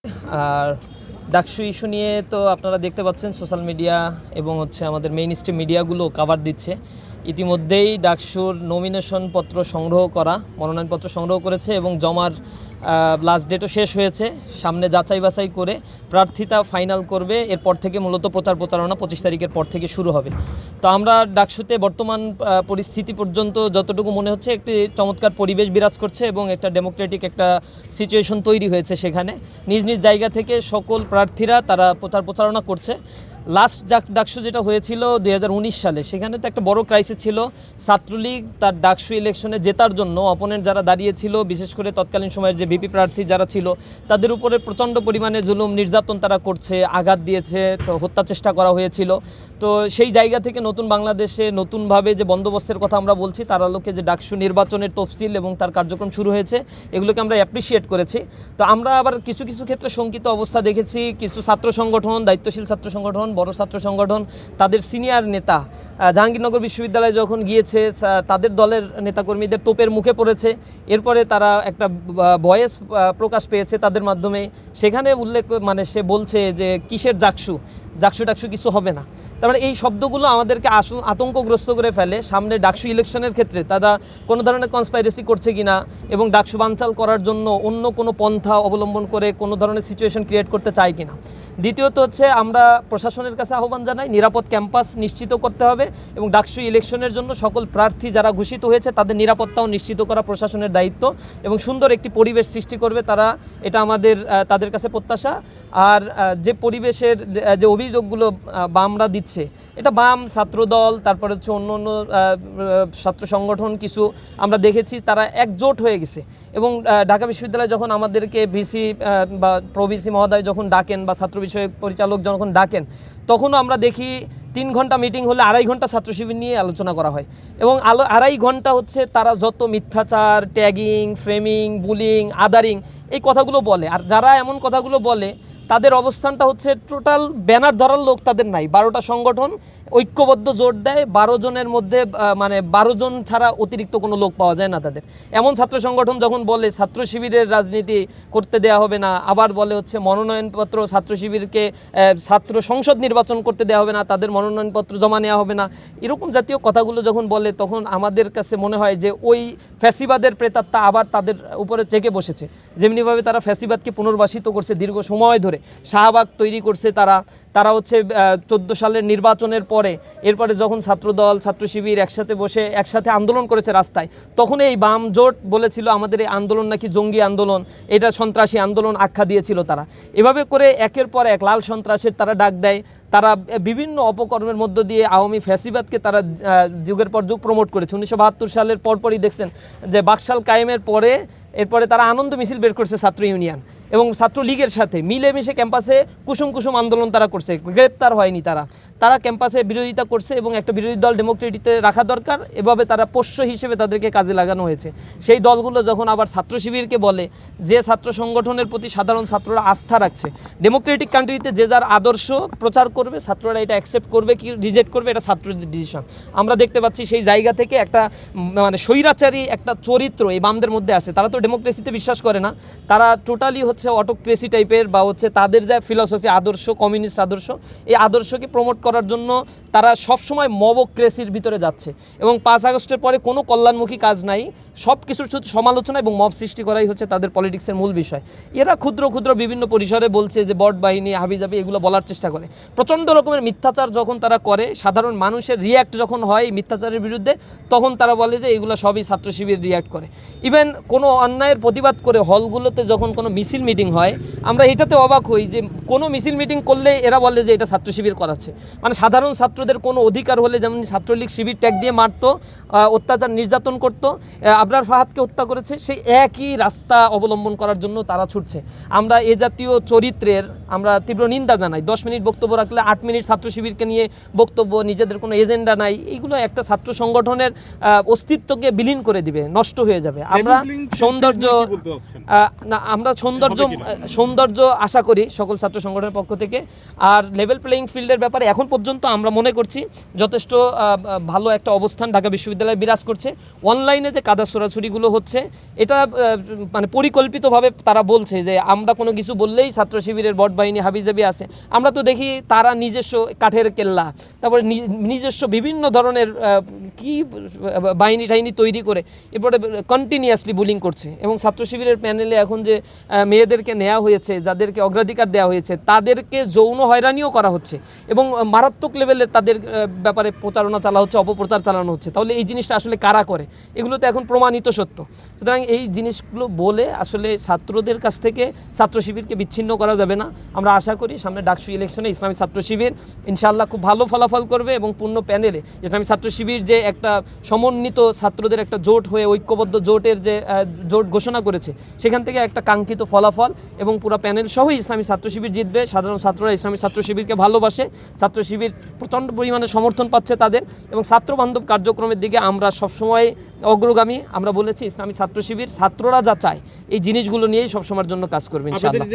আর DUCSU issue নিয়ে তো আপনারা দেখতে পাচ্ছেন সোশ্যাল মিডিয়া এবং আমাদের মেইন স্ট্রিম মিডিয়াগুলো কভার দিচ্ছে। ইতিমধ্যেই ডাকসুর নমিনেশন পত্র সংগ্রহ করা, মনোনয়নপত্র সংগ্রহ করেছে এবং জমার লাস্ট ডেটও শেষ হয়েছে। সামনে যাচাই বাছাই করে প্রার্থিতা ফাইনাল করবে। এরপর থেকে মূলত প্রচারণা 25 তারিখের পর থেকে শুরু হবে। তো আমরা ডাকসুতে বর্তমান পরিস্থিতি পর্যন্ত যতটুকু মনে হচ্ছে একটি চমৎকার পরিবেশ বিরাজ করছে এবং একটা ডেমোক্রেটিক একটা সিচুয়েশন তৈরি হয়েছে। সেখানে নিজ নিজ জায়গা থেকে সকল প্রার্থীরা তারা প্রচারণা করছে। লাস্ট ডাকসু যেটা হয়েছিল 2019 সালে, সেখানে তো একটা বড় ক্রাইসিস ছিল। ছাত্রলীগ তার ডাকসু ইলেকশনে জেতার জন্য অপোনেন্ট যারা দাঁড়িয়েছিল, বিশেষ করে তৎকালীন সময়ের যে ভিপি প্রার্থী যারা ছিল, তাদের উপরে প্রচণ্ড পরিমাণে জুলুম নির্যাতন তারা করছে, আঘাত দিয়েছে, তো হত্যা চেষ্টা করা হয়েছিল। তো সেই জায়গা থেকে নতুন বাংলাদেশে নতুনভাবে যে বন্দোবস্তের কথা আমরা বলছি, তার আলোকে যে ডাকসু নির্বাচনের তফসিল এবং তার কার্যক্রম শুরু হয়েছে, এগুলোকে আমরা অ্যাপ্রিসিয়েট করেছি। তো আমরা আবার কিছু কিছু ক্ষেত্রে শঙ্কিত অবস্থা দেখেছি। কিছু ছাত্র সংগঠন, দায়িত্বশীল ছাত্র সংগঠন, বড় ছাত্র সংগঠন, তাদের সিনিয়র নেতা জাহাঙ্গীরনগর বিশ্ববিদ্যালয়ে যখন গিয়েছে, তাদের দলের নেতাকর্মীদের তোপের মুখে পড়েছে। এরপরে তারা একটা ভয়েস প্রকাশ পেয়েছে তাদের মাধ্যমে। সেখানে উল্লেখ সে বলছে যে কিসের ডাকসু টাকসু কিছু হবে না। তার মানে এই শব্দগুলো আমাদেরকে আতঙ্কগ্রস্ত করে ফেলে। সামনে ডাকসু ইলেকশনের ক্ষেত্রে তারা কোনো ধরনের কনস্পাইরেসি করছে কিনা এবং ডাকসু বানচাল করার জন্য অন্য কোনো পন্থা অবলম্বন করে কোনো ধরনের সিচুয়েশন ক্রিয়েট করতে চায় কিনা। দ্বিতীয়ত আমরা প্রশাসনের কাছে আহ্বান জানাই, নিরাপদ ক্যাম্পাস নিশ্চিত করতে হবে এবং ডাকসু ইলেকশনের জন্য সকল প্রার্থী যারা ঘোষিত হয়েছে তাদের নিরাপত্তাও নিশ্চিত করা প্রশাসনের দায়িত্ব এবং সুন্দর একটি পরিবেশ সৃষ্টি করবে তারা, এটা তাদের কাছে প্রত্যাশা। আর যে পরিবেশের যে অভিযোগগুলো বামরা দিচ্ছে, এটা বাম ছাত্রদল, তারপরে অন্য অন্য ছাত্র সংগঠন কিছু আমরা দেখেছি তারা একজোট হয়ে গেছে এবং ঢাকা বিশ্ববিদ্যালয় যখন আমাদেরকে ভিসি বা প্রভিসি মহোদয় যখন ডাকেন বা ছাত্র বিষয়ক পরিচালক যখন ডাকেন, তখনও আমরা দেখি 3 ঘন্টা মিটিং হলে 2.5 ঘন্টা ছাত্র শিবির নিয়ে আলোচনা করা হয় এবং 2.5 ঘন্টা তারা যত মিথ্যাচার, ট্যাগিং, ফ্রেমিং, বুলিং, আদারিং এই কথাগুলো বলে। আর যারা এমন কথাগুলো বলে তাদের অবস্থানটা টোটাল ব্যানার ধরার লোক তাদের নাই। 12টা সংগঠন ঐক্যবদ্ধ জোট দেয়, 12 জনের মধ্যে 12 জন ছাড়া অতিরিক্ত কোনো লোক পাওয়া যায় না তাদের। এমন ছাত্র সংগঠন যখন বলে ছাত্র শিবিরের রাজনীতি করতে দেয়া হবে না, আবার বলে মনোনয়নপত্র ছাত্র শিবিরকে ছাত্র সংসদ নির্বাচন করতে দেওয়া হবে না, তাদের মনোনয়নপত্র জমা নেওয়া হবে না, এরকম জাতীয় কথাগুলো যখন বলে, তখন আমাদের কাছে মনে হয় যে ওই ফ্যাসিবাদের প্রেতাত্মা আবার তাদের উপরে চেকে বসেছে। যেমনিভাবে তারা ফ্যাসিবাদকে পুনর্বাসিত করছে দীর্ঘ সময় ধরে, শাহবাগ তৈরি করছে তারা 14 সালের নির্বাচনের পরে, এরপরে যখন ছাত্রদল, ছাত্র শিবির একসাথে বসে একসাথে আন্দোলন করেছে রাস্তায়, তখন এই বাম জোট বলেছিল আমাদের এই আন্দোলন নাকি জঙ্গি আন্দোলন, এটা সন্ত্রাসী আন্দোলন আখ্যা দিয়েছিল তারা। এভাবে করে একের পর এক লাল সন্ত্রাসের তারা ডাক দেয়। তারা বিভিন্ন অপকর্মের মধ্য দিয়ে আওয়ামী ফ্যাসিবাদকে তারা যুগের পর যুগ প্রমোট করেছে। 1972 সালের পরপরই দেখছেন যে বাকশাল কায়েমের পরে এরপরে তারা আনন্দ মিছিল বের করছে ছাত্র ইউনিয়ন এবং ছাত্রলীগের সাথে মিলেমিশে ক্যাম্পাসে কুসুম আন্দোলন তারা করছে। গ্রেপ্তার হয়নি তারা ক্যাম্পাসে বিরোধিতা করছে এবং একটা বিরোধী দল ডেমোক্রেটিতে রাখা দরকার, এভাবে তারা পোষ্য হিসেবে তাদেরকে কাজে লাগানো হয়েছে। সেই দলগুলো যখন আবার ছাত্র শিবিরকে বলে যে ছাত্র সংগঠনের প্রতি সাধারণ ছাত্ররা আস্থা রাখছে, ডেমোক্রেটিক কান্ট্রিতে যে যার আদর্শ প্রচার করবে, ছাত্ররা এটা অ্যাকসেপ্ট করবে কি রিজেক্ট করবে, এটা ছাত্রদের ডিসিশন। আমরা দেখতে পাচ্ছি সেই জায়গা থেকে একটা স্বৈরাচারী একটা চরিত্র এই বামদের মধ্যে আছে। তারা তো ডেমোক্রেসিতে বিশ্বাস করে না, তারা টোটালি অটোক্রেসি টাইপের বা তাদের যা ফিলসফি, আদর্শ, কমিউনিস্ট আদর্শ, এই আদর্শকে প্রমোট করার জন্য তারা সবসময় মবক্রেসির ভিতরে যাচ্ছে এবং 5 আগস্টের পরে কোনো কল্যাণমুখী কাজ নাই, সব কিছুর শুধু সমালোচনা এবং মব সৃষ্টি করাই তাদের পলিটিক্সের মূল বিষয়। এরা ক্ষুদ্র ক্ষুদ্র বিভিন্ন পরিসরে বলছে যে বট বাহিনী, হাবিজাবি, এগুলো বলার চেষ্টা করে। প্রচণ্ড রকমের মিথ্যাচার যখন তারা করে, সাধারণ মানুষের রিয়্যাক্ট যখন হয় মিথ্যাচারের বিরুদ্ধে, তখন তারা বলে যে এগুলো সবই ছাত্র শিবির রিয়্যাক্ট করে। ইভেন কোনো অন্যায়ের প্রতিবাদ করে হলগুলোতে যখন কোনো মিছিল মিটিং হয়, আমরা এটাতে অবাক হই যে কোনো মিছিল মিটিং করলে এরা বলে যে এটা ছাত্র শিবির করাচ্ছে। সাধারণ ছাত্রদের কোনো অধিকার হলে যেমন ছাত্রলীগ শিবির ট্যাগ দিয়ে মারতো, অত্যাচার নির্যাতন করতো, আবরার ফাহাদকে হত্যা করেছে, সেই একই রাস্তা অবলম্বন করার জন্য তারা ছুটছে। আমরা এ জাতীয় চরিত্রের আমরা তীব্র নিন্দা জানাই। 10 মিনিট বক্তব্য রাখলে 8 মিনিট ছাত্র শিবিরকে নিয়ে বক্তব্য, নিজেদের কোনো এজেন্ডা নাই, এইগুলো একটা ছাত্র সংগঠনের অস্তিত্বকে বিলীন করে দিবে, নষ্ট হয়ে যাবে। আমরা সৌন্দর্য সৌন্দর্য আশা করি সকল ছাত্র সংগঠনের পক্ষ থেকে। আর লেভেল প্লেইং ফিল্ডের ব্যাপারে এখন পর্যন্ত আমরা মনে করছি যথেষ্ট ভালো একটা অবস্থান ঢাকা বিশ্ববিদ্যালয়ে বিরাজ করছে। অনলাইনে যে কাদা ছোড়াছুড়িগুলো হচ্ছে এটা মানে পরিকল্পিতভাবে তারা বলছে যে আমরা কোনো কিছু বললেই ছাত্র শিবিরের বট বাহিনী হাবিজাবি আছে। আমরা তো দেখি তারা নিজস্ব কাঠের কেল্লা, তারপরে নিজস্ব বিভিন্ন ধরনের কি বাহিনী টাহিনী তৈরি করে এরপরে কন্টিনিউয়াসলি বুলিং করছে। এবং ছাত্র শিবিরের প্যানেলে এখন যে মেয়েদেরকে নেওয়া হয়েছে, যাদেরকে অগ্রাধিকার দেওয়া হয়েছে, তাদেরকে যৌন হয়রানিও করা হচ্ছে এবং মারাত্মক লেভেলের তাদের ব্যাপারে প্রচারণা চালা হচ্ছে, অপপ্রচার চালানো হচ্ছে। তাহলে এই জিনিসটা আসলে কারা করে, এগুলো তো এখন প্রমাণিত সত্য। সুতরাং এই জিনিসগুলো বলে আসলে ছাত্রদের কাছ থেকে ছাত্র শিবিরকে বিচ্ছিন্ন করা যাবে না। আমরা আশা করি সামনে ডাকসু ইলেকশনে ইসলামী ছাত্র শিবির ইনশাআল্লাহ খুব ভালো ফলাফল করবে এবং পূর্ণ প্যানেলে ইসলামী ছাত্র শিবির যে একটা সমন্বিত ছাত্রদের একটা জোট হয়ে ঐক্যবদ্ধ জোটের যে জোট ঘোষণা করেছে, সেখান থেকে একটা কাঙ্ক্ষিত ফলাফল এবং পুরো প্যানেল সহই ইসলামী ছাত্র শিবির জিতবে। সাধারণ ছাত্ররা ইসলামী ছাত্র শিবিরকে ভালোবাসে, ছাত্র শিবির প্রচণ্ড পরিমাণে সমর্থন পাচ্ছে তাদের, এবং ছাত্রবান্ধব কার্যক্রমের দিকে আমরা সবসময় অগ্রগামী। আমরা বলেছি ইসলামী ছাত্র শিবির ছাত্ররা যা চায় এই জিনিসগুলো নিয়েই সবসময়ের জন্য কাজ করবে ইনশাআল্লাহ।